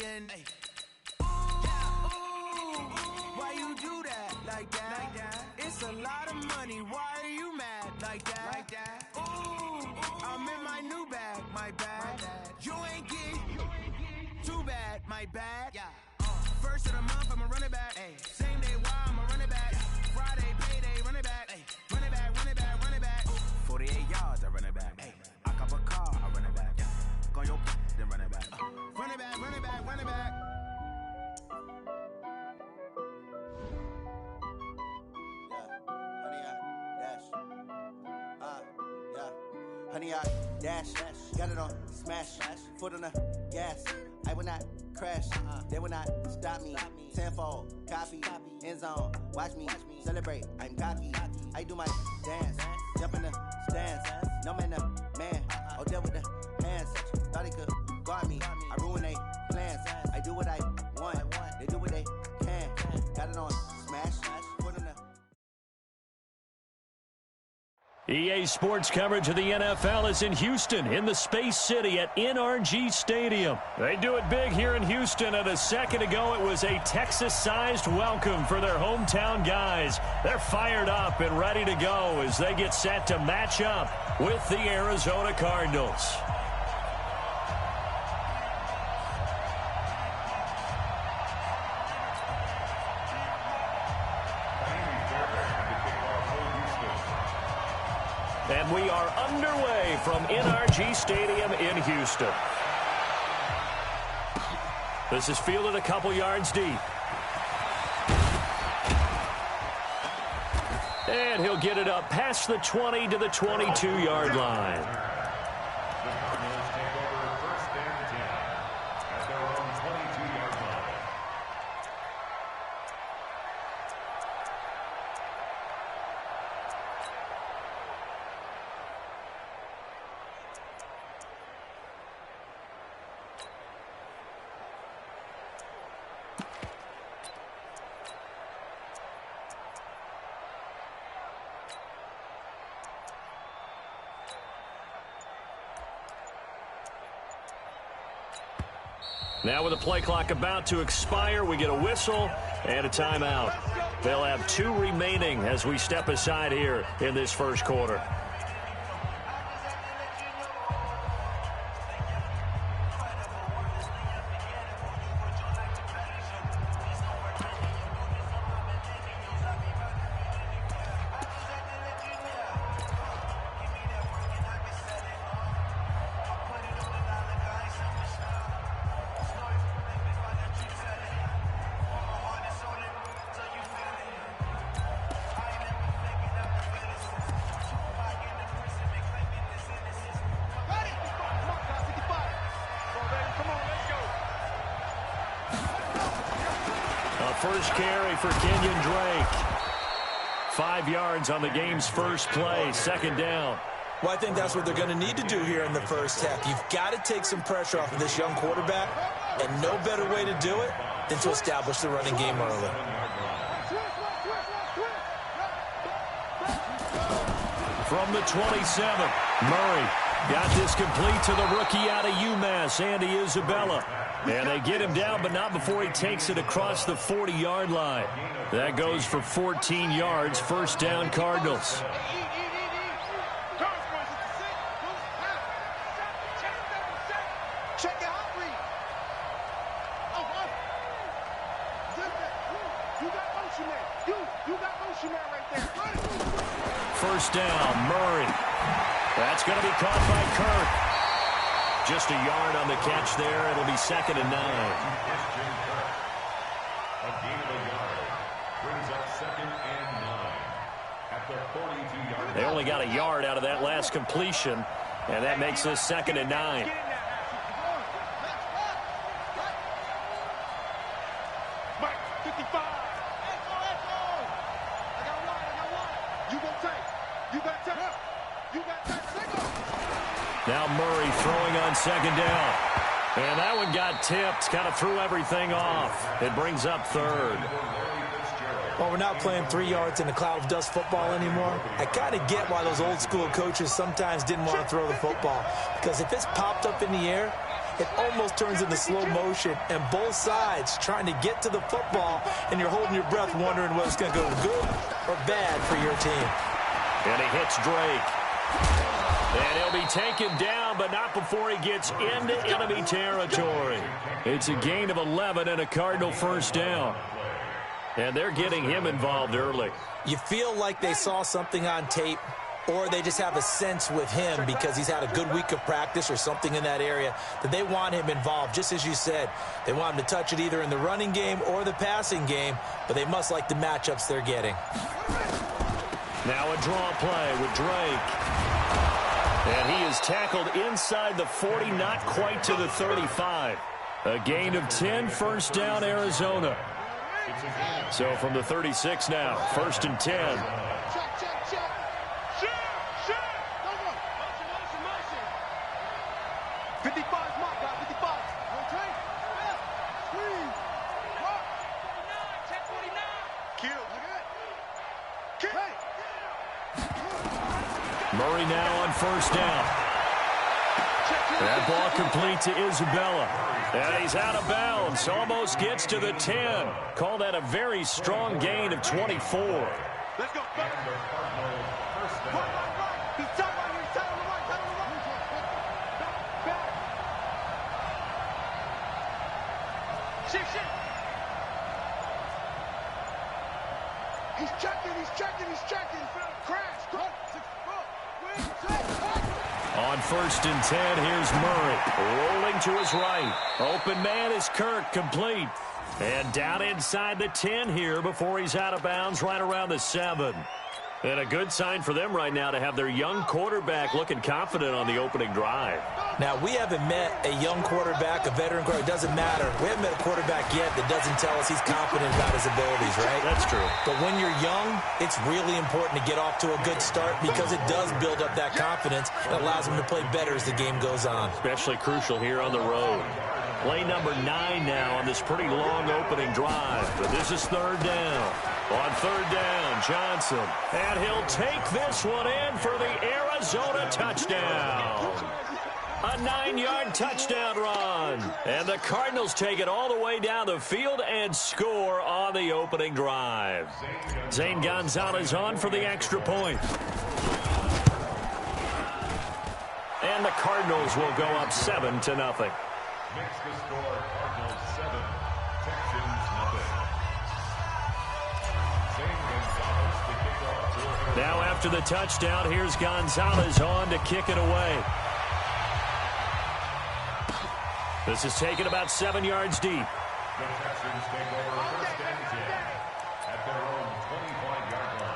then, hey. Ooh, why you do that like that? It's a lot of money. Why are you mad like that? Ooh, I'm in my new bag, my bad. You ain't get too bad, my bad. First of the month, I'ma run it back. Same day, why I'ma run it back. Friday, payday, run it back. Run it back, run it back, run it back. 48 yards, I run it back. I cop a car, I run it back. Go on your then run it back. Run it back, run it back, run it back. Honey, I dash, got it on smash, foot on the gas. I will not crash, they will not stop me. Tenfold, copy, end zone, watch me celebrate. I'm cocky, I do my dance, jump in the stands. No man, the man, oh deal with the hands. Thought he could guard me, I ruin they plans. I do what I want, they do what they can. Got it on smash, foot on the. EA Sports coverage of the NFL is in Houston, in the Space City at NRG Stadium. They do it big here in Houston, and a second ago it was a Texas-sized welcome for their hometown guys. They're fired up and ready to go as they get set to match up with the Arizona Cardinals. And we are underway from NRG Stadium in Houston. This is fielded a couple yards deep. And he'll get it up past the 20 to the 22-yard line. The Cardinals take over first and 10 at their own 22-yard line. Now with the play clock about to expire, we get a whistle and a timeout. They'll have 2 remaining as we step aside here in this first quarter. First carry for Kenyon Drake. 5 yards on the game's first play, second down. Well, I think that's what they're going to need to do here in the first half. You've got to take some pressure off of this young quarterback, and no better way to do it than to establish the running game early. From the 27, Murray got this complete to the rookie out of UMass, Andy Isabella. And they get him down, but not before he takes it across the 40-yard line. That goes for 14 yards, first down Cardinals. First down, Murray. That's going to be caught by Kirk. Just a yard on the catch there. It'll be second and 9. A gain of a yard brings up second and 9 at the 42-yard line. They only got a yard out of that last completion, and that makes this second and 9. Now Murray throwing on second down. And that one got tipped, kind of threw everything off. It brings up third. Well, we're not playing 3 yards in a cloud of dust football anymore. I kind of get why those old school coaches sometimes didn't want to throw the football. Because if it's popped up in the air, it almost turns into slow motion, and both sides trying to get to the football, and you're holding your breath wondering whether it's going to go good or bad for your team. And he hits Drake. And he'll be taken down, but not before he gets into enemy territory. It's a gain of 11 and a Cardinal first down. And they're getting him involved early. You feel like they saw something on tape, or they just have a sense with him because he's had a good week of practice or something in that area that they want him involved. Just as you said, they want him to touch it either in the running game or the passing game, but they must like the matchups they're getting. Now a draw play with Drake. And he is tackled inside the 40, not quite to the 35. A gain of 10, first down, Arizona. So from the 36 now, 1st and 10. Check, check, check. Shoot. Go. Motion. 55's mark, guys. 55. Okay. Squeeze. Rock. 49. Kill. Hey. Murray now on first down. That ball complete to Isabella. And he's out of bounds. Almost gets to the 10. Call that a very strong gain of 24. Let's go. Right. He's tight right here. He's tight on the right. Back. Shit. He's checking. Crash. Go. On 1st and 10, here's Murray. Rolling to his right. Open man is Kirk, complete. And down inside the 10 here before he's out of bounds right around the 7. And a good sign for them right now to have their young quarterback looking confident on the opening drive. Now, we haven't met a young quarterback, a veteran quarterback. It doesn't matter. We haven't met a quarterback yet that doesn't tell us he's confident about his abilities, right? That's true. But when you're young, it's really important to get off to a good start because it does build up that confidence and allows him to play better as the game goes on. Especially crucial here on the road. Play number 9 now on this pretty long opening drive. But this is 3rd down. On 3rd down, Johnson. And he'll take this one in for the Arizona touchdown. A 9-yard touchdown run. And the Cardinals take it all the way down the field and score on the opening drive. Zane Gonzalez on for the extra point. And the Cardinals will go up 7-0. Makes the score Cardinals 7, Texans nothing. Zane Gonzalez to kick off. Now after the touchdown, here's Gonzalez on to kick it away. This is taken about 7 yards deep. The Texans take over 1st and 10 at their own 25-yard line.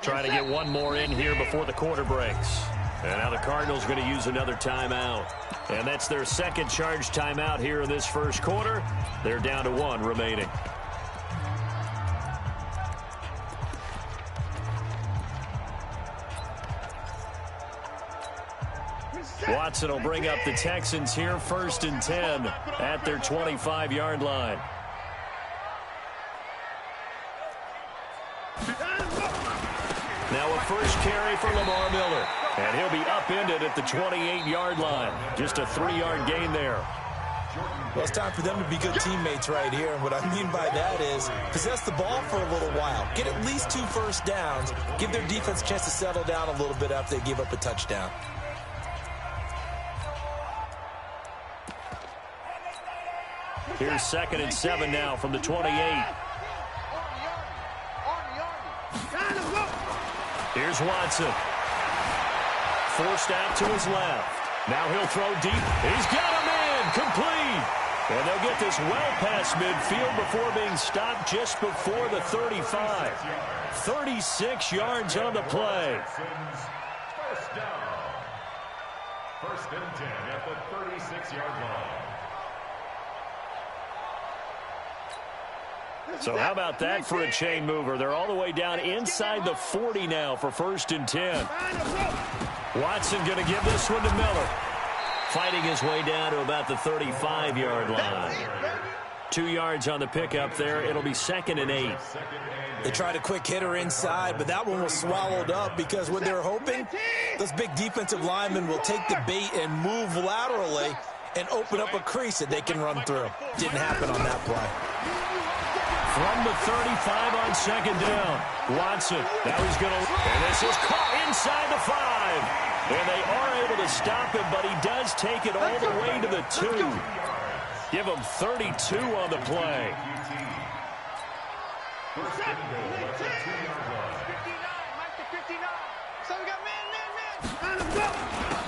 Trying to get one more in here before the quarter breaks. And now the Cardinals going to use another timeout. And that's their second charge timeout here in this first quarter. They're down to 1 remaining. Watson will bring up the Texans here, 1st and 10 at their 25-yard line. Now a first carry for Lamar Miller. And he'll be upended at the 28-yard line. Just a 3-yard gain there. Well, it's time for them to be good teammates right here. And what I mean by that is possess the ball for a little while. Get at least 2 first downs. Give their defense a chance to settle down a little bit after they give up a touchdown. Here's 2nd and 7 now from the 28. Here's Watson. Forced out to his left. Now he'll throw deep. He's got him in. Complete. And they'll get this well past midfield before being stopped just before the 35. 36 yards on the play. First and 10 at the 36-yard line. So how about that for a chain mover? They're all the way down inside the 40 now for first and 10. Watson going to give this one to Miller. Fighting his way down to about the 35-yard line. 2 yards on the pickup there. It'll be 2nd and 8. They tried a quick hitter inside, but that one was swallowed up because what they're hoping, those big defensive linemen will take the bait and move laterally and open up a crease that they can run through. Didn't happen on that play. From the 35 on 2nd down. Watson. Now he's going to... And this is caught inside the 5. And they are able to stop him, but he does take it all the way to the 2. Give him 32 on the play.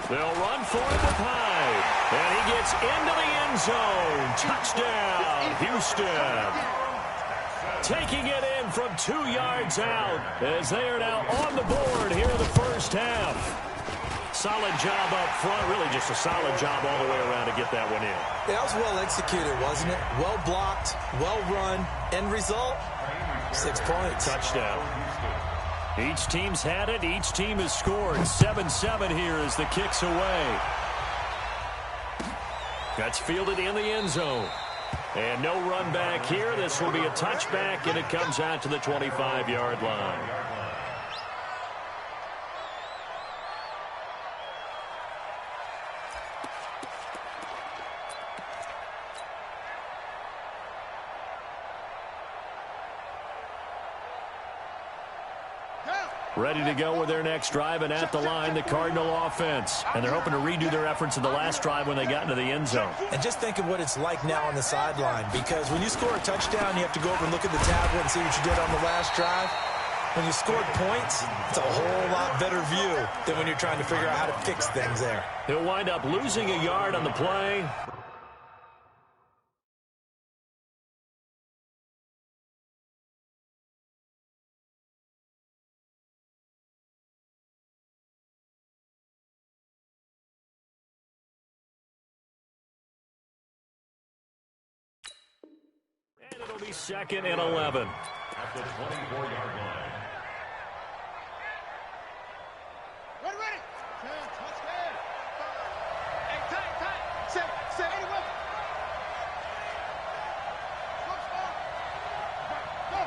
They'll run for it with Hyde. And he gets into the end zone. Touchdown, Houston. Taking it in from 2 yards out as they are now on the board here in the first half. Solid job up front. Really just a solid job all the way around to get that one in. That was well executed, wasn't it? Well blocked, well run. End result, 6 points. Touchdown. Each team's had it. Each team has scored. 7-7 here as the kick's away. That's fielded in the end zone. And no run back here. This will be a touchback, and it comes out to the 25-yard line. Ready to go with their next drive, and at the line, the Cardinal offense. And they're hoping to redo their efforts in the last drive when they got into the end zone. And just think of what it's like now on the sideline, because when you score a touchdown, you have to go over and look at the tablet and see what you did on the last drive. When you scored points, it's a whole lot better view than when you're trying to figure out how to fix things there. He'll wind up losing a yard on the play. And it'll be 2nd and 11. At the 24-yard line. Ready. Touchdown. Hey, tight. Say, anyway. Go.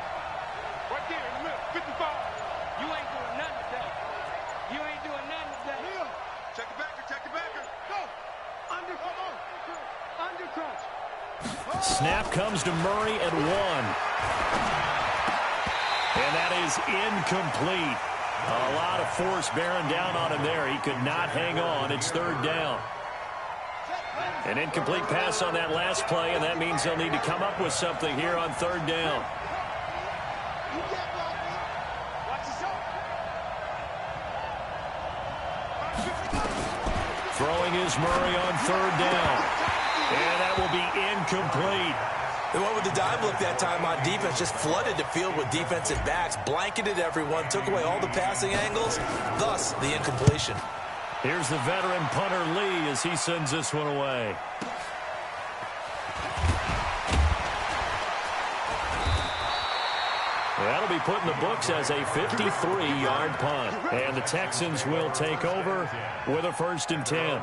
Right there in the middle. 55. You ain't doing nothing today. Check the backer. Go. Under crunch. Snap comes to Murray at 1. And that is incomplete. A lot of force bearing down on him there. He could not hang on. It's 3rd down. An incomplete pass on that last play, and that means they'll need to come up with something here on 3rd down. Throwing is Murray on 3rd down. And that will be incomplete. They went with the dime look that time on defense, just flooded the field with defensive backs, blanketed everyone, took away all the passing angles, thus the incompletion. Here's the veteran punter Lee as he sends this one away. That'll be put in the books as a 53-yard punt. And the Texans will take over with a 1st and 10.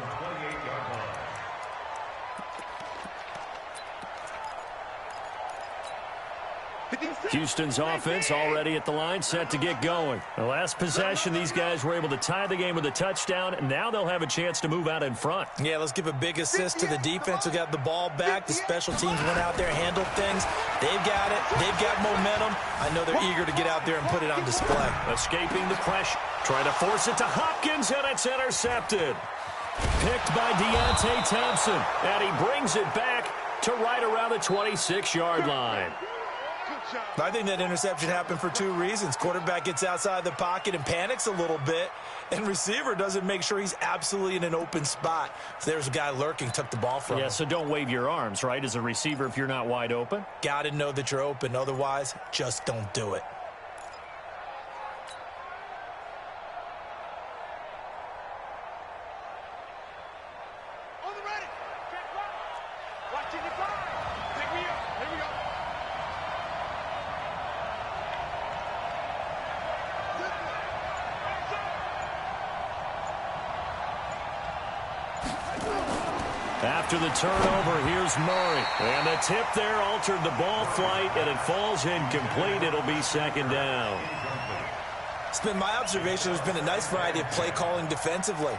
Houston's offense already at the line, set to get going. The last possession, these guys were able to tie the game with a touchdown, and now they'll have a chance to move out in front. Yeah, let's give a big assist to the defense who got the ball back. The special teams went out there, handled things. They've got it. They've got momentum. I know they're eager to get out there and put it on display. Escaping the pressure. Trying to force it to Hopkins, and it's intercepted. Picked by Deontay Thompson, and he brings it back to right around the 26-yard line. I think that interception happened for 2 reasons. Quarterback gets outside the pocket and panics a little bit, and receiver doesn't make sure he's absolutely in an open spot. So there's a guy lurking, took the ball from him. Yeah, so don't wave your arms, right, as a receiver if you're not wide open. Got to know that you're open. Otherwise, just don't do it. After the turnover, here's Murray. And the tip there altered the ball flight, and it falls incomplete. It'll be second down. It's been my observation there's been a nice variety of play calling defensively.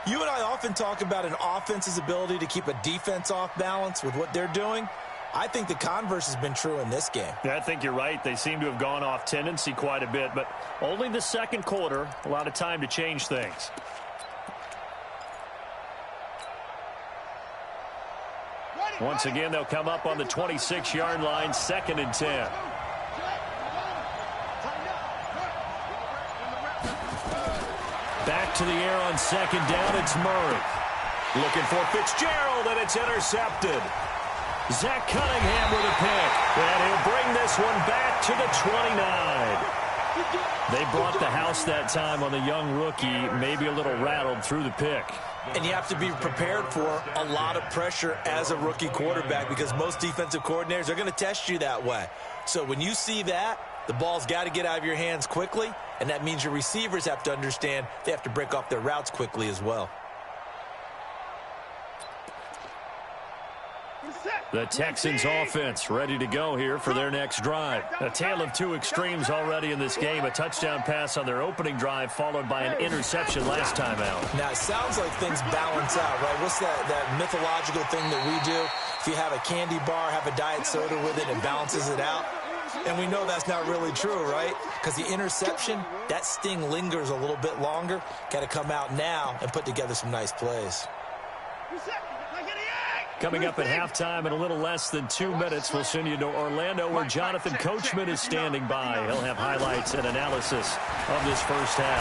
You and I often talk about an offense's ability to keep a defense off balance with what they're doing. I think the converse has been true in this game. Yeah, I think you're right. They seem to have gone off tendency quite a bit, but only the second quarter, a lot of time to change things. Once again, they'll come up on the 26-yard line, 2nd and 10. Back to the air on 2nd down, it's Murray. Looking for Fitzgerald, and it's intercepted. Zach Cunningham with a pick, and he'll bring this one back to the 29. They brought the house that time on the young rookie, maybe a little rattled through the pick. And you have to be prepared for a lot of pressure as a rookie quarterback because most defensive coordinators are going to test you that way. So when you see that, the ball's got to get out of your hands quickly, and that means your receivers have to understand they have to break off their routes quickly as well. The Texans offense ready to go here for their next drive. A tale of two extremes already in this game. A touchdown pass on their opening drive followed by an interception last time out. Now, it sounds like things balance out, right? What's that mythological thing that we do? If you have a candy bar, have a diet soda with it, it balances it out. And we know that's not really true, right? Because the interception, that sting lingers a little bit longer. Got to come out now and put together some nice plays. Coming up at halftime in a little less than 2 minutes, we'll send you to Orlando where Jonathan Coachman is standing by. He'll have highlights and analysis of this first half.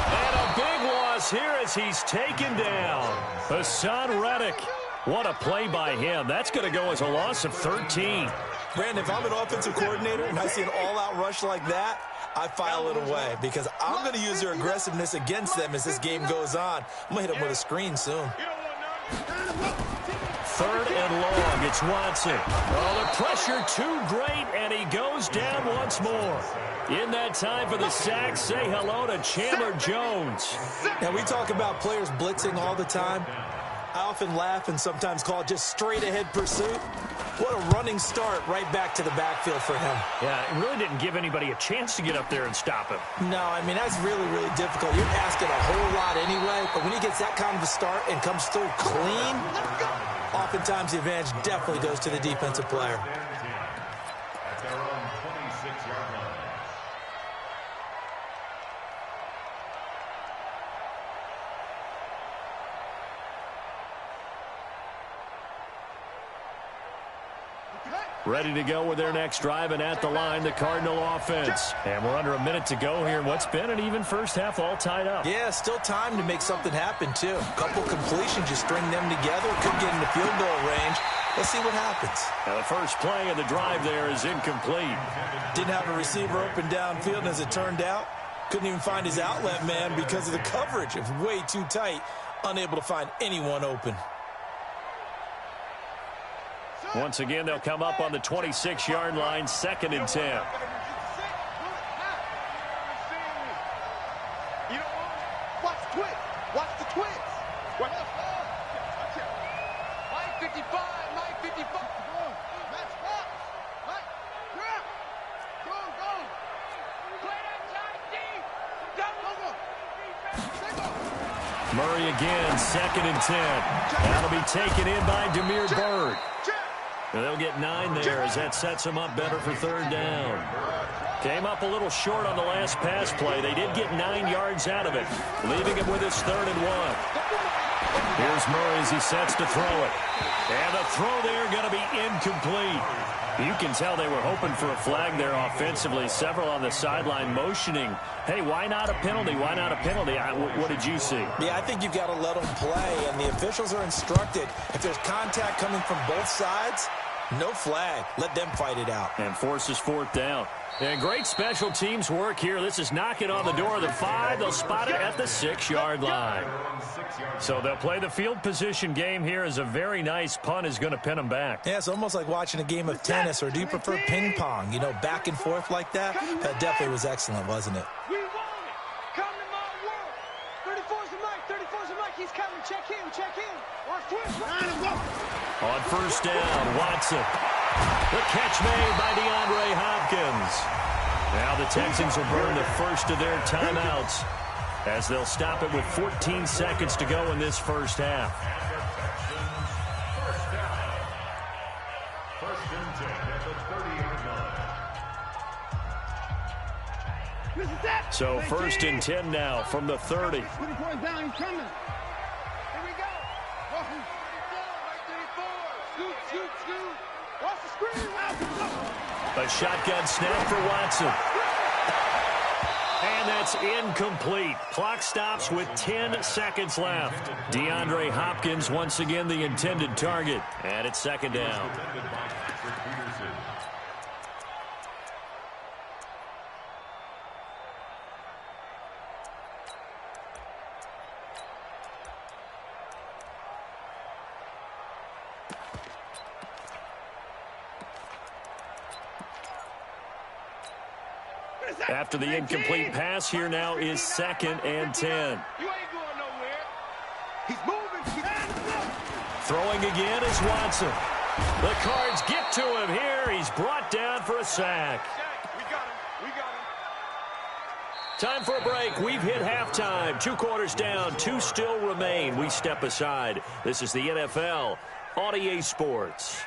And a big loss here as he's taken down. Hassan Reddick. What a play by him. That's going to go as a loss of 13. Brandon, if I'm an offensive coordinator and I see an all-out rush like that, I file it away because I'm going to use their aggressiveness against them as this game goes on. I'm going to hit them with a screen soon. 3rd and long. It's Watson. Oh, the pressure too great, and he goes down once more. In that time for the sack, say hello to Chandler Jones. Now, we talk about players blitzing all the time. I often laugh and sometimes call it just straight-ahead pursuit. What a running start right back to the backfield for him. Yeah, it really didn't give anybody a chance to get up there and stop him. No, I mean, that's really, really difficult. You're asking a whole lot anyway, but when he gets that kind of a start and comes through clean, oftentimes the advantage definitely goes to the defensive player. At their own 26-yard line. Ready to go with their next drive, and at the line, the Cardinal offense. And we're under a minute to go here in what's been an even first half, all tied up. Yeah, still time to make something happen, too. A couple completions, you string them together, could get into field goal range. Let's see what happens. Now the first play of the drive there is incomplete. Didn't have a receiver open downfield, and as it turned out, couldn't even find his outlet man because of the coverage. It was way too tight, unable to find anyone open. Once again, they'll come up on the 26-yard line, 2nd and 10. Watch the twist. Watch the twist. Watch the 55. 55. Let's walk. Go. Play that tight deep. Go. Murray again, 2nd and 10. That'll be taken in by Damiere Byrd. They'll get 9 there as that sets them up better for 3rd down. Came up a little short on the last pass play. They did get 9 yards out of it, leaving him with his 3rd and 1. Here's Murray as he sets to throw it. And the throw there going to be incomplete. You can tell they were hoping for a flag there offensively. Several on the sideline motioning, hey, why not a penalty? Why not a penalty? What did you see? Yeah, I think you've got to let them play, and the officials are instructed. If there's contact coming from both sides, no flag. Let them fight it out. And forces 4th down. And great special teams work here. This is knocking on the door of the 5. They'll spot it at the 6-yard line. So they'll play the field position game here as a very nice punt is going to pin them back. Yeah, it's almost like watching a game of tennis, or do you prefer ping pong? You know, back and forth like that? That definitely was excellent, wasn't it? We want it. Come to my world. 34's the mic. 34's the mic. He's coming. On first down, Watson. The catch made by DeAndre Hopkins. Now the Texans will burn the first of their timeouts as they'll stop it with 14 seconds to go in this first half. First and 10 at the 30-yard line. So first and 10 now from the 30. Down, he's coming. Here we go. A shotgun snap for Watson. And that's incomplete. Clock stops with 10 seconds left. DeAndre Hopkins once again the intended target. And it's second down. After the incomplete pass, here now is second and 10. You ain't going nowhere. He's moving. Throwing again is Watson. The Cards get to him here. He's brought down for a sack. We got him. We got him. Time for a break. We've hit halftime. 2 quarters down. 2 still remain. We step aside. This is the NFL on EA Sports.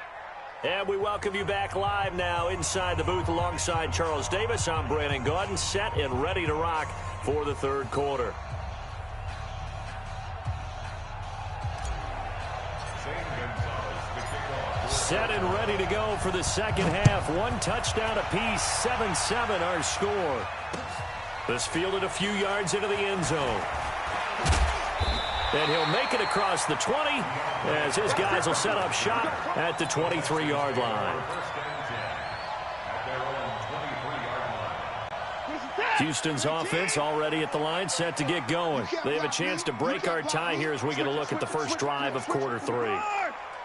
And we welcome you back live now inside the booth alongside Charles Davis. I'm Brandon Gaudin, set and ready to rock for the third quarter. Set and ready to go for the second half. 1 touchdown apiece, 7-7 our score. This fielded a few yards into the end zone. And he'll make it across the 20 as his guys will set up shop at the 23-yard line. Houston's offense already at the line, set to get going. They have a chance to break our tie here as we get a look at the first drive of quarter 3.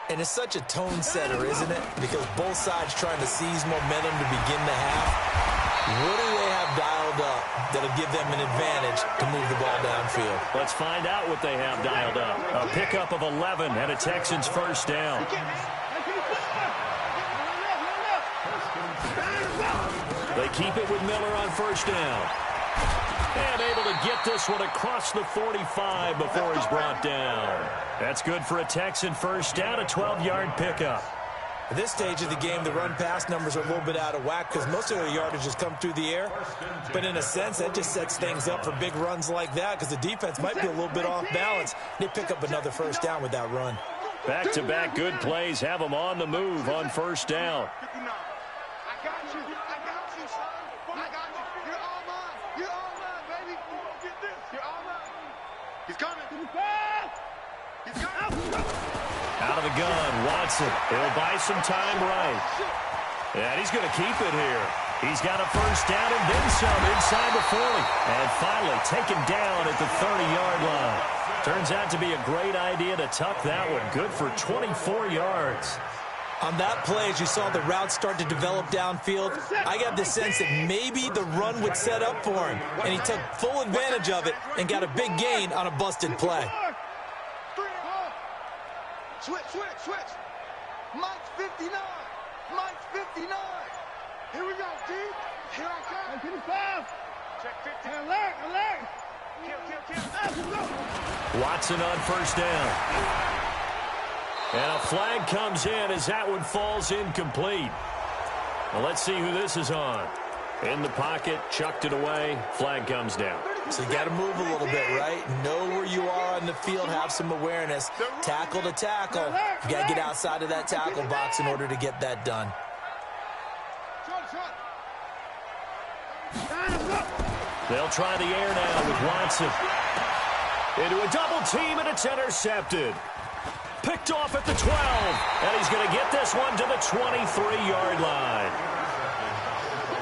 And it's such a tone setter, isn't it? Because both sides trying to seize momentum to begin the half. What do they have dialed up that'll give them an advantage to move the ball downfield? Let's find out what they have dialed up. A pickup of 11 and a Texans first down. They keep it with Miller on first down. And able to get this one across the 45 before he's brought down. That's good for a Texan first down, a 12-yard pickup. At this stage of the game, the run-pass numbers are a little bit out of whack because most of their yardage has come through the air. But in a sense, that just sets things up for big runs like that because the defense might be a little bit off balance. They pick up another first down with that run. Back-to-back good plays have them on the move on first down. Out of the gun, Watson. He'll buy some time right. And he's going to keep it here. He's got a first down and then some inside the 40. And finally taken down at the 30-yard line. Turns out to be a great idea to tuck that one. Good for 24 yards. On that play, as you saw the route start to develop downfield, I got the sense that maybe the run would set up for him. And he took full advantage of it and got a big gain on a busted play. Switch. Mike's 59. Mike's 59. Here we go, D. Here I come. 55. Check 50. Alert. Kill. Watson on first down. And a flag comes in as that one falls incomplete. Well, let's see who this is on. In the pocket, chucked it away. Flag comes down. So you got to move a little bit, right? Know where you are on the field, have some awareness. Tackle to tackle. You got to get outside of that tackle box in order to get that done. They'll try the air now with Watson. Into a double team, and it's intercepted. Picked off at the 12, and he's going to get this one to the 23-yard line.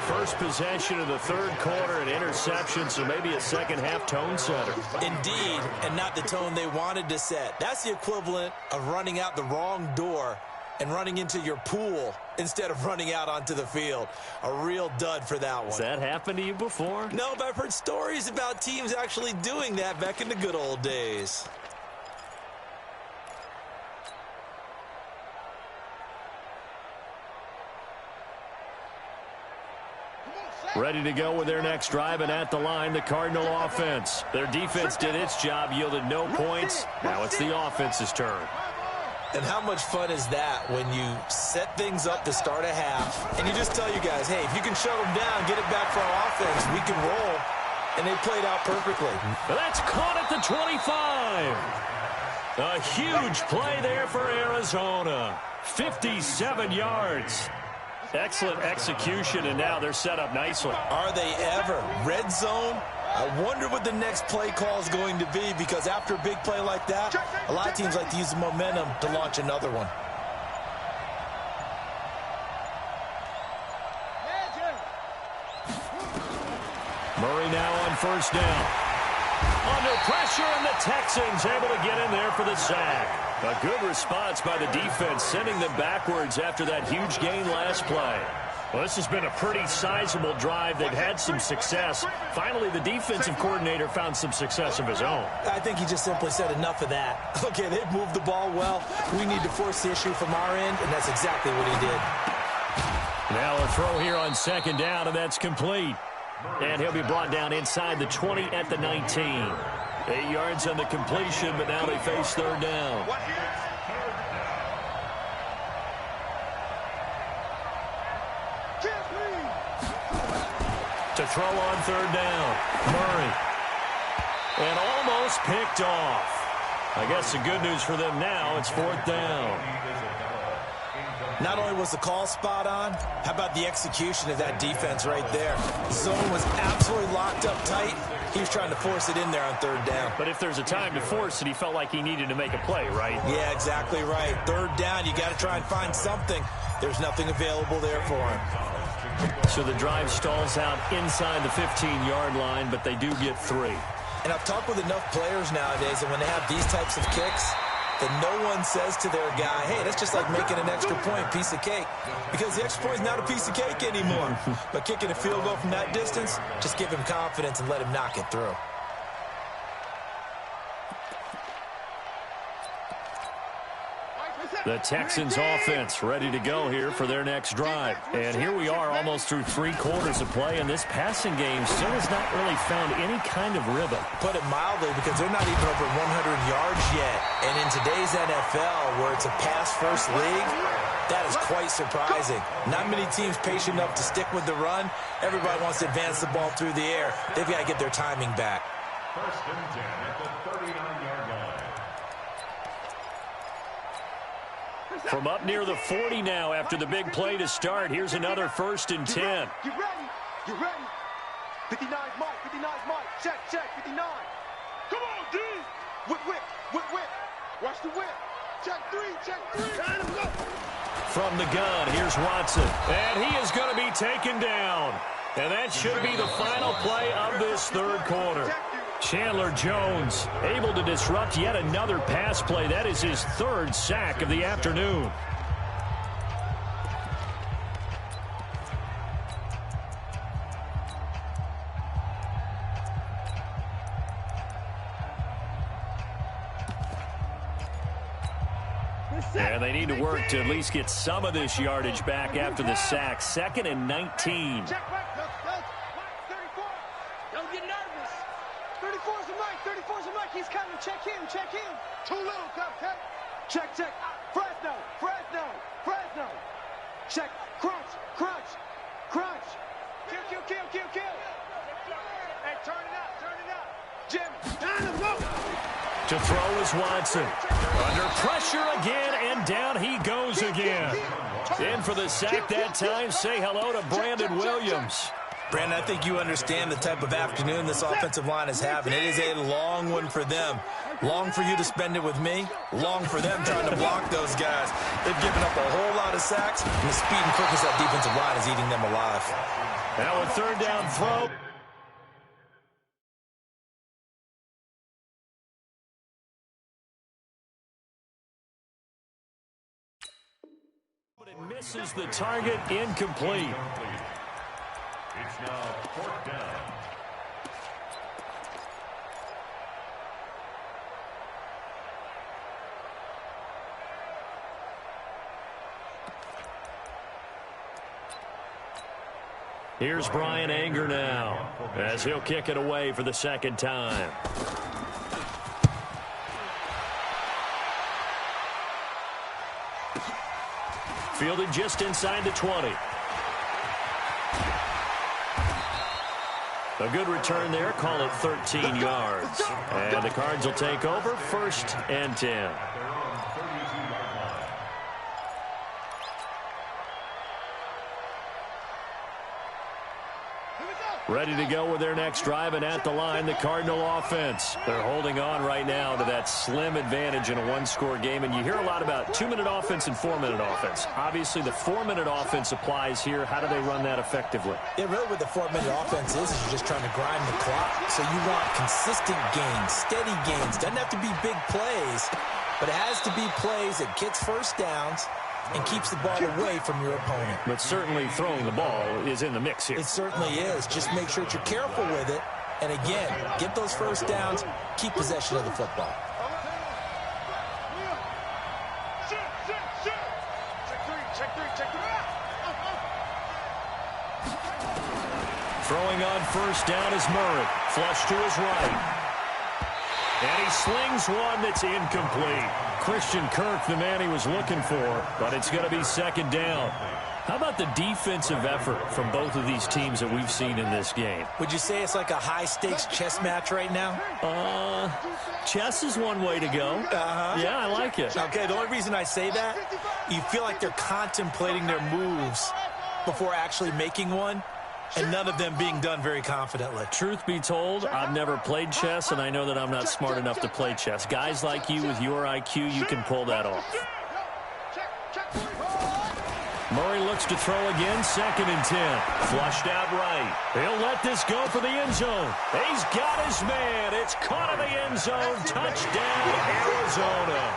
First possession of the third quarter, an interception, so maybe a second-half tone setter. Indeed, and not the tone they wanted to set. That's the equivalent of running out the wrong door and running into your pool instead of running out onto the field. A real dud for that one. Has that happened to you before? No, but I've heard stories about teams actually doing that back in the good old days. Ready to go with their next drive, and at the line, the Cardinal offense. Their defense did its job, yielded no points. Now it's the offense's turn. And how much fun is that when you set things up to start a half, and you just tell you guys, hey, if you can shut them down, get it back for our offense, we can roll. And they played out perfectly. That's caught at the 25. A huge play there for Arizona. 57 yards. Excellent execution, and now they're set up nicely. Are they ever? Red zone? I wonder what the next play call is going to be, because after a big play like that, a lot of teams like to use the momentum to launch another one. Murray now on first down. Under pressure, and the Texans able to get in there for the sack. A good response by the defense, sending them backwards after that huge gain last play. Well, this has been a pretty sizable drive. They've had some success. Finally, the defensive coordinator found some success of his own. I think he just simply said enough of that. Okay, they've moved the ball well. We need to force the issue from our end, and that's exactly what he did. Now a throw here on second down, and that's complete. And he'll be brought down inside the 20 at the 19. 8 yards on the completion, but now they face third down. To throw on third down, Murray. And almost picked off. I guess the good news for them now, it's fourth down. Not only was the call spot on, how about the execution of that defense right there? The zone was absolutely locked up tight. He was trying to force it in there on third down. But if there's a time to force it, he felt like he needed to make a play, right? Yeah, exactly right. Third down, you got to try and find something. There's nothing available there for him. So the drive stalls out inside the 15-yard line, but they do get 3. And I've talked with enough players nowadays, and when they have these types of kicks, that no one says to their guy, hey, that's just like making an extra point, piece of cake. Because the extra point is not a piece of cake anymore. But kicking a field goal from that distance, just give him confidence and let him knock it through. The Texans offense ready to go here for their next drive. And here we are almost through 3 quarters of play, and this passing game still has not really found any kind of rhythm. Put it mildly, because they're not even over 100 yards yet. And in today's NFL, where it's a pass-first league, that is quite surprising. Not many teams patient enough to stick with the run. Everybody wants to advance the ball through the air. They've got to get their timing back. First and 10 at the 39-yard line. From up near the 40 now after the big play to start. Here's another first and 10. Get ready. Get ready. 59's Mike. 59's Mike. Check, 59. Come on, D. Whip. Watch the whip. Check 3. From the gun, here's Watson. And he is going to be taken down. And that should be the final play of this third quarter. Chandler Jones able to disrupt yet another pass play. That is his 3rd sack of the afternoon. And they need to work to at least get some of this yardage back after the sack. 2nd and 19. Check, Mike. 34. Don't get nervous. 34's a Mike. 34's a Mike. He's coming. Check him. Too little, Cupcake. Check. Fresno. Check. Crunch. Kill. Hey, turn it up. Jimmy. To throw is Watson. Under pressure again, and down he goes again. In for the sack that time. Say hello to Brandon Williams. Brandon, I think you understand the type of afternoon this offensive line is having. It is a long one for them. Long for you to spend it with me. Long for them trying to block those guys. They've given up a whole lot of sacks, and the speed and quickness of that defensive line is eating them alive. Now a third down throw. But it misses the target, incomplete. It's now 4th down. Here's Brian Anger now as he'll kick it away for the second time. Fielded just inside the 20. A good return there. Call it 13 yards. And the Cards will take over 1st and 10. Ready to go with their next drive, and at the line, the Cardinal offense. They're holding on right now to that slim advantage in a one-score game, and you hear a lot about 2-minute offense and 4-minute offense. Obviously, the 4-minute offense applies here. How do they run that effectively? Yeah, really what the 4-minute offense is you're just trying to grind the clock. So you want consistent gains, steady gains. Doesn't have to be big plays, but it has to be plays that gets first downs and keeps the ball away from your opponent. But certainly throwing the ball is in the mix here. It certainly is. Just make sure that you're careful with it. And again, get those first downs, keep possession of the football. Throwing on first down is Murray. Flush to his right. And he slings one that's incomplete. Christian Kirk, the man he was looking for, but it's going to be second down. How about the defensive effort from both of these teams that we've seen in this game? Would you say it's like a high-stakes chess match right now? Chess is one way to go. Yeah, I like it. Okay, the only reason I say that, you feel like they're contemplating their moves before actually making one, and none of them being done very confidently. Truth be told, I've never played chess, and I know that I'm not smart enough to play chess. Guys like you with your IQ, you can pull that off. Murray looks to throw again, 2nd and 10. Flushed out right. He'll let this go for the end zone. He's got his man. It's caught in the end zone. Touchdown, Arizona.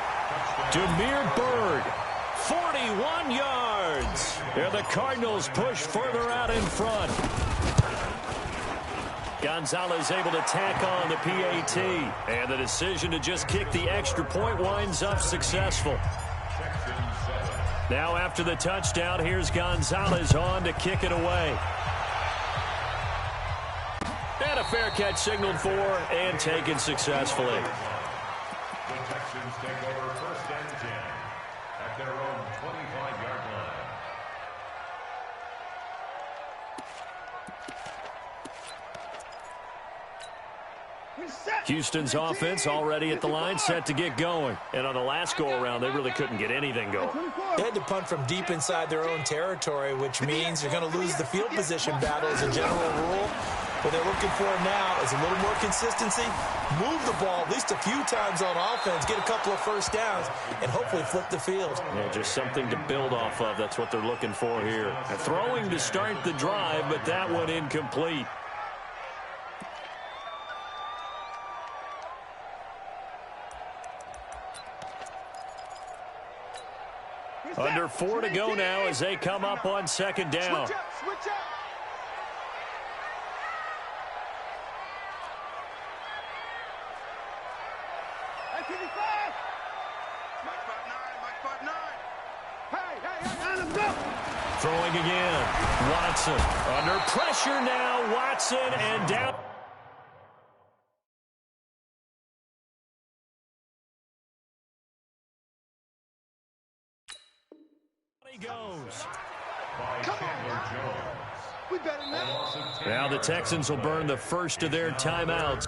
Demir Bird, 41 yards. And the Cardinals push further out in front. Gonzalez able to tack on the PAT. And the decision to just kick the extra point winds up successful. Now after the touchdown, here's Gonzalez on to kick it away. And a fair catch signaled for and taken successfully. The Texans take over 1st and 10 at their own 25-yard line. Houston's offense already at the line, set to get going. And on the last go-around, they really couldn't get anything going. They had to punt from deep inside their own territory, which means you're going to lose the field position battle as a general rule. What they're looking for now is a little more consistency, move the ball at least a few times on offense, get a couple of first downs, and hopefully flip the field. Yeah, just something to build off of. That's what they're looking for here. And throwing to start the drive, but that one incomplete. Under 4 to go now as they come up on 2nd down. Switch up. Throwing again. Watson under pressure now. Watson and down. He goes. We better now. Now the Texans will burn the first of their timeouts.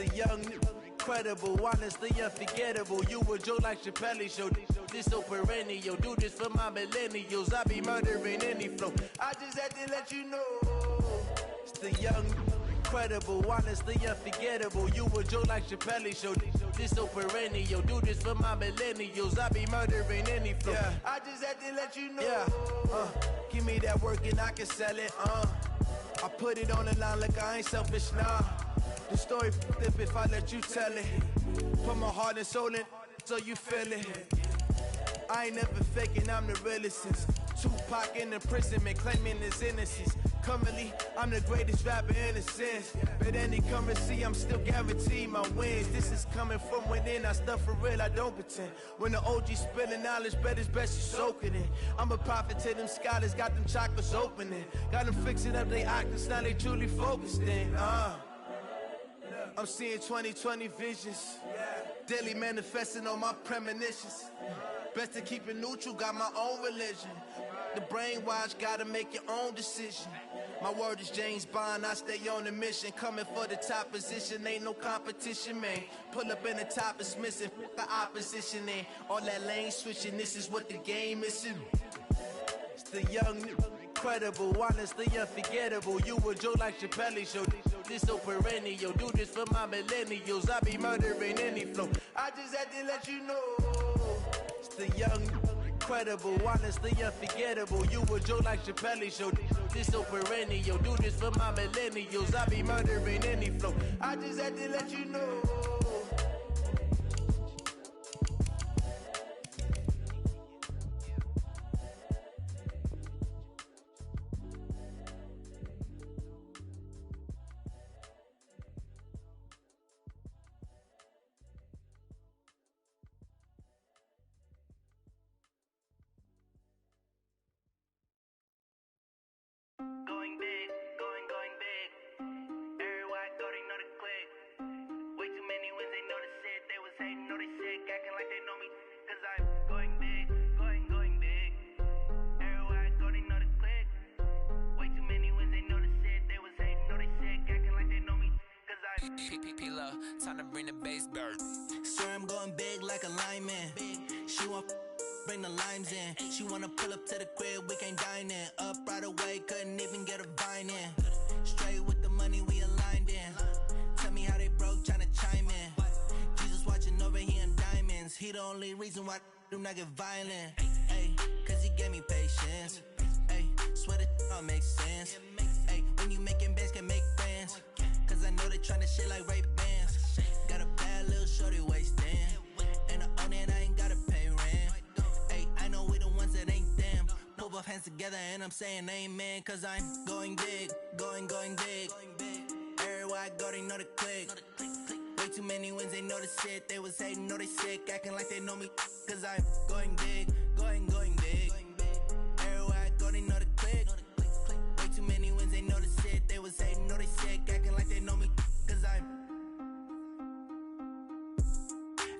the young, incredible, honestly unforgettable. You a Joe like Chappelle show. This so perennial. Do this for my millennials. I be murdering any flow. I just had to let you know. It's the young, incredible, honestly unforgettable. You a Joe like Chappelle show. This so perennial. Do this for my millennials. I be murdering any flow. Yeah. I just had to let you know. Yeah. Give me that work and I can sell it. I put it on the line like I ain't selfish, nah. The story flip if I let you tell it. Put my heart and soul in so you feel it. I ain't never faking, I'm the realest since Tupac in the imprisonment, claiming his innocence. Currently, I'm the greatest rapper in a sense. But any currency, I'm still guaranteed my wins. This is coming from within, I stuff for real, I don't pretend. When the OG spilling knowledge, bet it's best you soak it in. I'm a prophet to them scholars, got them chakras opening. Got them fixing up they octaves, now they truly focused in. I'm seeing 2020 visions. Daily manifesting on my premonitions. Best to keep it neutral, got my own religion. The brainwash, gotta make your own decision. My word is James Bond, I stay on the mission. Coming for the top position, ain't no competition, man. Pull up in the top, it's missing, the opposition in. All that lane switching, this is what the game is. It's the young, incredible, honestly unforgettable. You a Joe like Chappelle show. This so perennial. Do this for my millennials. I be murdering any flow. I just had to let you know. It's the young, incredible, honestly unforgettable. You a Joe like Chappelle show. This so perennial. Do this for my millennials. I be murdering any flow. I just had to let you know. Going big, going big. Everywhere I go, they know the click. Way too many wins, they know the shit. They was hating, know they sick, acting like they know me. Cause I'm going big, going big. Everywhere I go, they know the click. Way too many wins, they know the shit. They was hating, know they sick, acting like they know me. Cause I'm P-P-P-Love, time to bring the bass bird. Swear I'm going big like a lineman. She want bring the limes in. She wanna pull up to the crib, we can't dine in. Up right away, couldn't even get a vine in. Straight with the money we aligned in. Tell me how they broke, tryna chime in. Jesus watching over here in diamonds. He the only reason why do not get violent. Ay, cause he gave me patience. Ay, swear that all makes sense. Ay, when you making bands, can make friends. Cause I know they tryna shit like Ray Bans. Got a bad little shorty wasting. And I own it, I ain't gotta pay rent. Ay, I know we the ones that ain't them. Pull both hands together and I'm saying amen. Cause I'm going big, going big. Everywhere I go, they know the click. Way too many wins, they know the shit. They was hating, know they sick, acting like they know me. Cause I'm going big, going big. Everywhere I go, they know the click. Way too many wins, they know the shit. They was hating, know they sick, acting like they know me. Cause I'm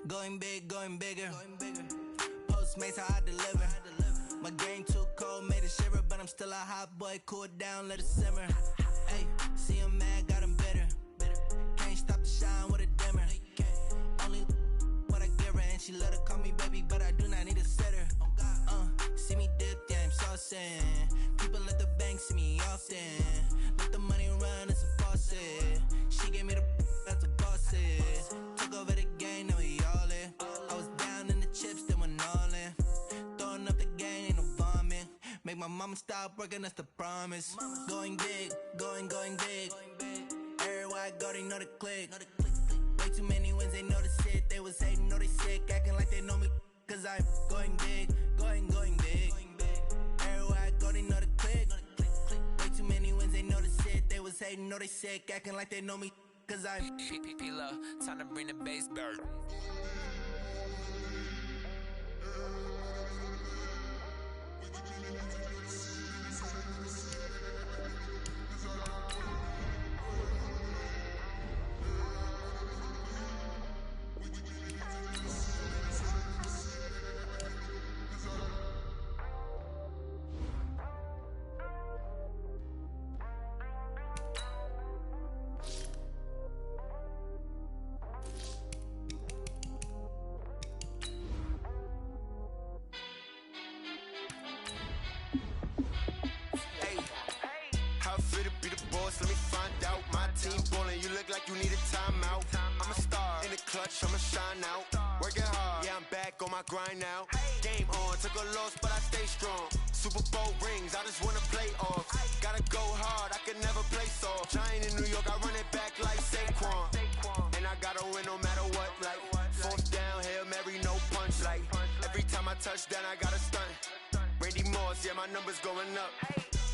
going big, going bigger. Postmates how I deliver. My game too cold, made it shiver, but I'm still a hot boy. Cool it down, let it simmer. Hey, see him mad, got him bitter. Can't stop the shine with a dimmer. Only what I give her, and she let her call me baby, but I do not need a sitter. See me dip, yeah, I'm saucing. People at the bank see me often. Let the money run, it's a faucet. She gave me the that's a boss it. Took over the game, now we all in. I was down in the chips, then went all in. Throwing up the game, ain't no vomit. Make my mama stop working, that's the promise. Going big, going big. Everywhere I go, they know the click. Way too many wins, they know the shit. They was hating, know they sick, acting like they know me. Cause I'm going big, going big. Everywhere I go, they know the click. Way too many wins, they know the shit. They was hating, know they sick, acting like they know me. Cause I'm P-P-P-Love, time to bring the bass bird. clutch, I'ma shine out. Working hard, yeah, I'm back on my grind now. Game on, took a loss, but I stay strong. Super Bowl rings, I just wanna play off. Gotta go hard, I can never play soft. Giant in New York, I run it back like Saquon. And I gotta win no matter what, like fourth down, Hail Mary, no punch. Like every time I touch down, I gotta stunt. Randy Moss, yeah, my numbers going up.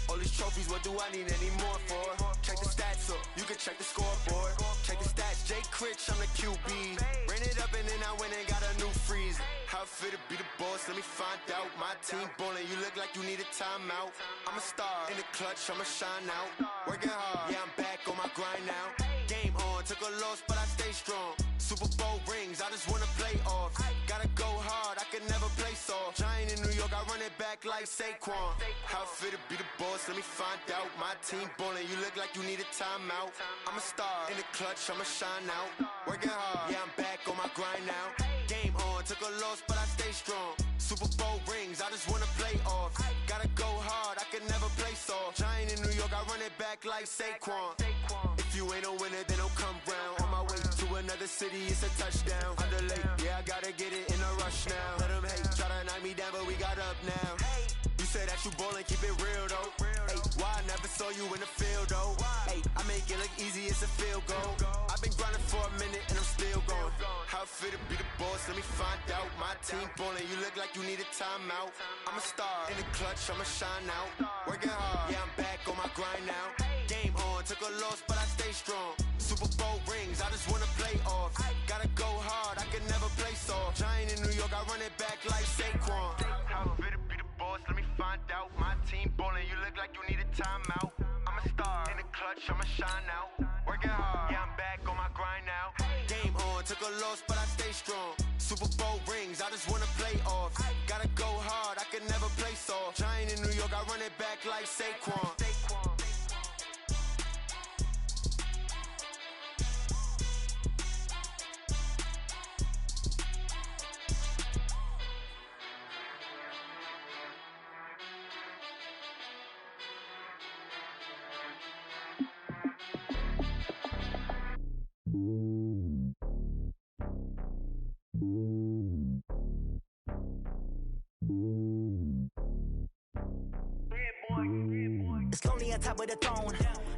All these trophies, what do I need any more for? Check the stats up, you can check the scoreboard. Check the stats, Jay Critch, I'm the QB. Ran it up and then I went and got a new freeze. How it feel to be the boss, let me find out. My team ballin', you look like you need a timeout. I'm a star, in the clutch, I'ma shine out. Working hard, yeah, I'm back on my grind now. Game on, took a loss, but I stay strong. Super Bowl rings, I just wanna play off. Gotta go hard, I can never play soft. Giant in New York, I run it back like Saquon. How it feel to be the boss, let me find out. My team ballin', you look like you need a timeout. I'm a star, in the clutch, I'ma shine out. Working hard, yeah, I'm back on my grind now. Game on, took a loss, but I stay strong. Super Bowl rings, I just wanna play off. Gotta go hard, I can never play soft. Giant in New York, I run it back like Saquon. If you ain't a winner, then don't come round. On my way to another city, it's a touchdown. Underlay, yeah, I gotta get it in a rush now. Let them hate, try to knock me down, but we got up now. You say that you ballin', keep it real though. Hey, why I never saw you in the field though? Hey, I make it look easy, it's a field goal. I've been grinding for a minute and I'm still going. How it feel to be the boss, let me find out. My team ballin', you look like you need a timeout. I'm a star, in the clutch, I'ma shine out. Working hard, yeah, I'm back on my grind now. Game on, took a loss, but I stay strong. Super Bowl rings, I just wanna play off. Gotta go hard, I can never play soft. Giant in New York, I run it back like Saquon. How it feel to be the boss, let me find out. My team ballin', you look like you need a timeout. I'm a star, in the clutch, I'ma shine out. Working hard, yeah, I'm back on my grind now. Game on, took a loss, but I stay strong. Super Bowl rings, I just wanna play off. Gotta go hard, I can never play soft. Giant in New York, I run it back like Saquon. It's lonely on top of the throne.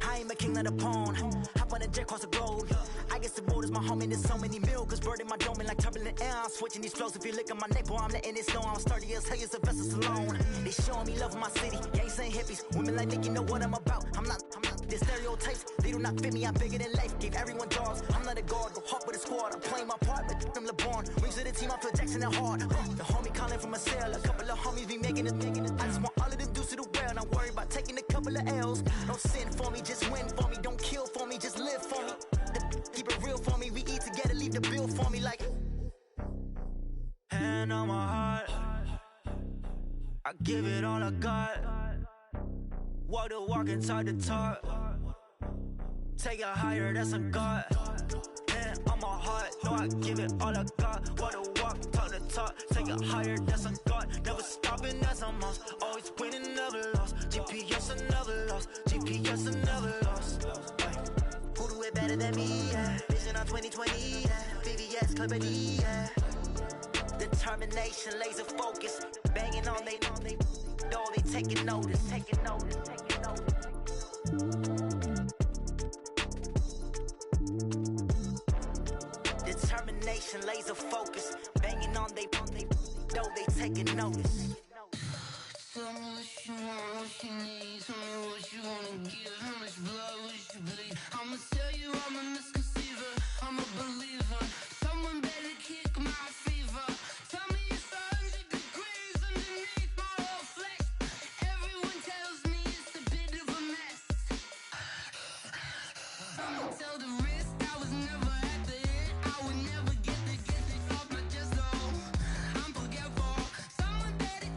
I am a king of the pawn. Hop on a jet across the globe. I guess the road is my home and there's so many milkers burning my dome like turbulent air. I'm switching these flows. If you look at my neck, boy, I'm letting it snow. I'm sturdy as hell as Sylvester Stallone. They showing me love in my city. Gangs and hippies. Women like Nick, you know what I'm about. I'm not the stereotypes. They do not fit me. I'm bigger than life. Gave everyone dogs. I'm not a guard. Go hard with a squad. I'm playing my part, but I'm LeBron. Rings of the team. I feel Jackson and hard. The homie calling from a cell. A couple of homies be making it. I just want all of them dudes to the well. Not worry about taking a couple of L's. Don't sin for me, just win for me. Don't kill for me, just live for me. Keep it real for me. We eat together, leave the bill for me like. Hand on my heart, I give it all I got. Walk the walk and talk the talk. Take it higher, that's a God. Hand on my heart, no, I give it all I got. Walk the walk, talk the talk. Take it higher, that's a God. Never stopping, that's a must. Always winning, never lost. GPS, I never lost. GPS, I never lost. Who do it better than me? Yeah. Vision on 2020. Yeah. VVS, Clippity. Yeah. Determination, laser focus. Banging on they door, they taking notice. Taking notice. Taking notice. Determination, laser focus. Banging on they door, they taking notice. Tell me what you want, what you need. Tell me what you wanna give. How much blood would you bleed? I'ma tell you I'm a misconceiver. I'm a believer. Someone better kick my fever. Tell me it's 100 degrees underneath my whole flesh. Everyone tells me it's a bit of a mess. I'ma tell the risk I was never at the end. I would never get it off my chest though. I'm forgetful. Someone better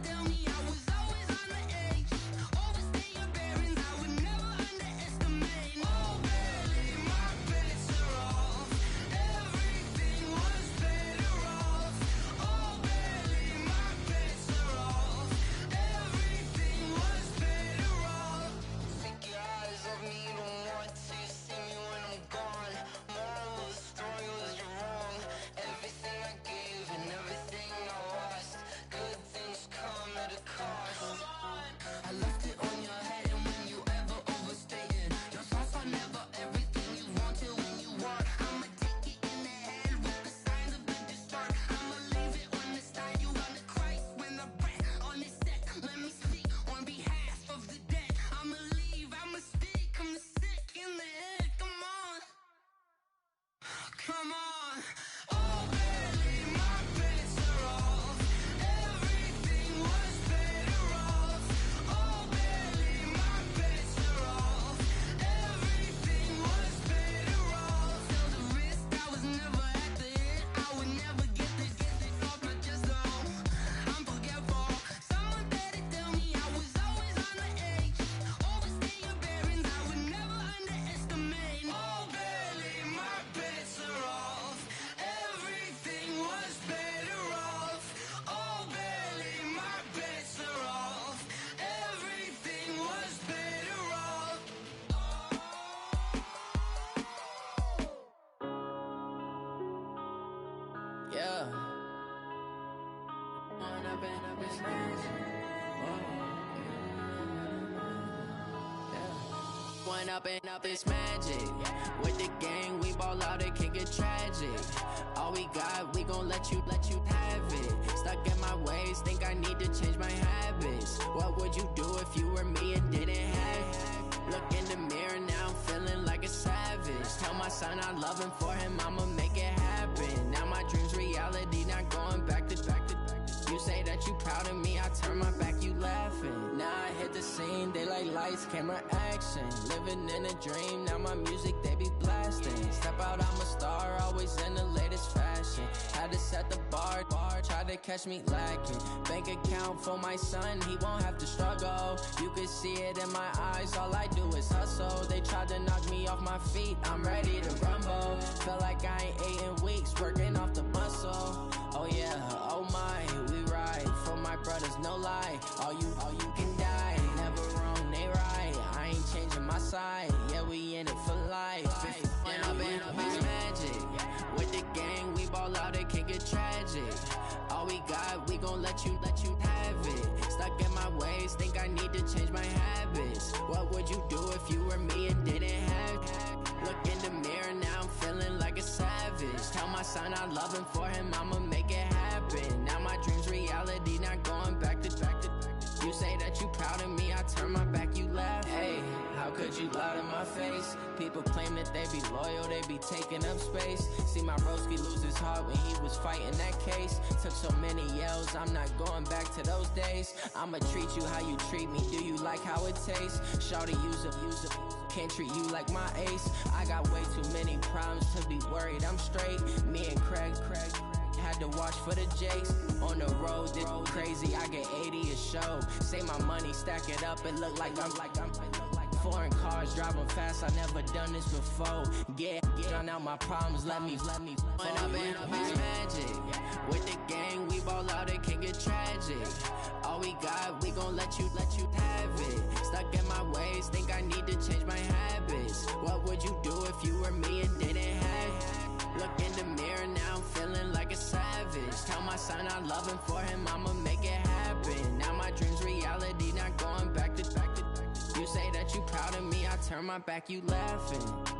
Going up and up, it's magic. With the gang, we ball out, it can get tragic. All we got, we gon' let you have it. Stuck in my ways, think I need to change my habits. What would you do if you were me and didn't have it? Look in the mirror, now I'm feeling like a savage. Tell my son I love him, for him I'ma make it happen. Now my dream's reality, not going back to. You say that you proud of me, I turn my back, you laughing. Now I hit the scene, they like lights, camera, action. Living in a dream, now my music, they be blasting. Step out, I'm a star, always in the latest fashion. Had to set the bar, try to catch me lacking. Bank account for my son, he won't have to struggle. You can see it in my eyes, all I do is hustle. They tried to knock me off my feet, I'm ready to rumble. Feel like I ain't ate in weeks, working off the muscle. Oh yeah, oh my, we ride for my brothers, no lie. All you can die, never wrong, they right. I ain't changing my side, yeah, we in it for life. And I've been magic. With the gang, we ball out, it can get tragic. All we got, we gon' let you have it. Stuck in my ways, think I need to change my habits. What would you do if you were me and didn't have it? Look in the mirror, now I'm feeling like a savage. Tell my son I love him, for him I'ma make it happen. Now my dream's reality, not going back to. You say that you proud of me, I turn my back, you laugh. Hey, how could you lie to my face? People claim that they be loyal, they be taking up space. See my broski lose his heart when he was fighting that case. Took so many yells, I'm not going back to those days. I'ma treat you how you treat me, do you like how it tastes? Shawty, use it. Can't treat you like my ace. I got way too many problems to be worried, I'm straight. Me and Craig had to watch for the Jakes. On the road, this crazy, I get 80 a show. Say my money, stack it up, it look like I'm foreign cars, driving fast, I never done this before. Drown out my problems, let me When I've been magic. With the gang, we ball out, it can get tragic. All we got, we gon' let you have it. Stuck in my ways, think I need to change my habits. What would you do if you were me and didn't have it? Look in the mirror, now I'm feeling like a savage. Tell my son I love him, for him I'ma make it happen. Now my dream's reality, not going back to. You say that you proud of me, I turn my back, you laughing.